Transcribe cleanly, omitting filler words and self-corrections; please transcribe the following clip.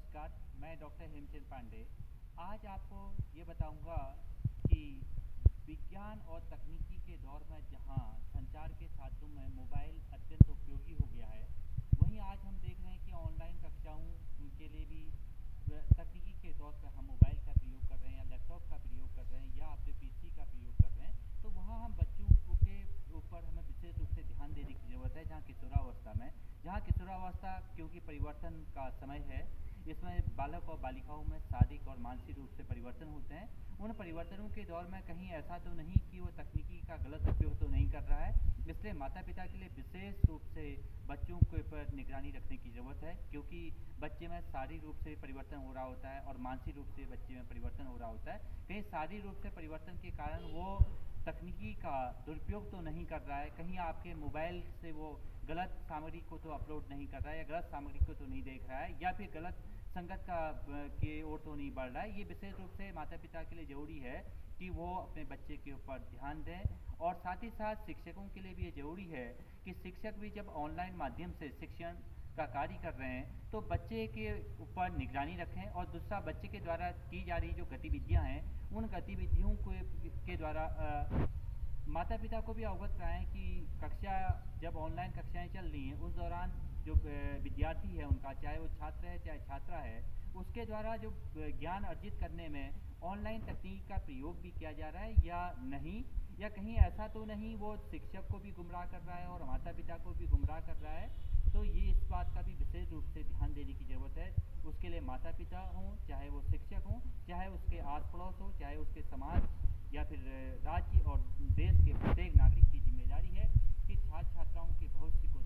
नमस्कार, मैं डॉक्टर हेमचंद पांडे। आज आपको ये बताऊंगा कि विज्ञान और तकनीकी के दौर में जहां संचार के साधनों में मोबाइल अत्यंत उपयोगी हो गया है, वहीं आज हम देख रहे हैं कि ऑनलाइन कक्षाओं के लिए भी तकनीकी के तौर पर हम मोबाइल का प्रयोग कर रहे हैं या लैपटॉप का प्रयोग कर रहे हैं या अपने पीसी का प्रयोग कर रहे हैं। तो वहाँ हम बच्चों के ऊपर हमें विशेष रूप से ध्यान देने की ज़रूरत है। जहाँ किशोरावस्था क्योंकि परिवर्तन का समय है, इसमें बालक और बालिकाओं में शारीरिक और मानसिक रूप से परिवर्तन होते हैं। उन परिवर्तनों के दौर में कहीं ऐसा तो नहीं कि वो तकनीकी का गलत उपयोग तो नहीं कर रहा है। इसलिए माता पिता के लिए विशेष रूप से बच्चों के ऊपर निगरानी रखने की ज़रूरत है, क्योंकि बच्चे में शारीरिक रूप से परिवर्तन हो रहा होता है और मानसिक रूप से बच्चे में परिवर्तन हो रहा होता है। कहीं शारीरिक रूप से परिवर्तन के कारण वो तकनीकी का दुरुपयोग तो नहीं कर रहा है, कहीं आपके मोबाइल से वो गलत सामग्री को तो अपलोड नहीं कर रहा है या गलत सामग्री को तो नहीं देख रहा है या फिर गलत संगत का के ओर तो नहीं बढ़ रहा है। ये विशेष रूप से माता पिता के लिए ज़रूरी है कि वो अपने बच्चे के ऊपर ध्यान दें। और साथ ही साथ शिक्षकों के लिए भी ये ज़रूरी है कि शिक्षक भी जब ऑनलाइन माध्यम से शिक्षण का कार्य कर रहे हैं तो बच्चे के ऊपर निगरानी रखें, और दूसरा बच्चे के द्वारा की जा रही जो गतिविधियां हैं उन गतिविधियों को के द्वारा माता पिता को भी अवगत कराएं कि कक्षा जब ऑनलाइन कक्षाएं चल रही हैं उस दौरान जो विद्यार्थी है उनका, चाहे वो छात्र है चाहे छात्रा है, उसके द्वारा जो ज्ञान अर्जित करने में ऑनलाइन तकनीक का प्रयोग भी किया जा रहा है या नहीं, या कहीं ऐसा तो नहीं वो शिक्षक को भी गुमराह कर रहा है और माता पिता को भी गुमराह कर रहा है। तो ये इस बात का भी विशेष रूप से ध्यान देने की ज़रूरत है। उसके लिए माता पिता हों, चाहे वो शिक्षक हों, चाहे उसके आस पड़ोस हो, चाहे उसके समाज या फिर राज्य और देश के प्रत्येक नागरिक की जिम्मेदारी है कि छात्र छात्राओं के भविष्य को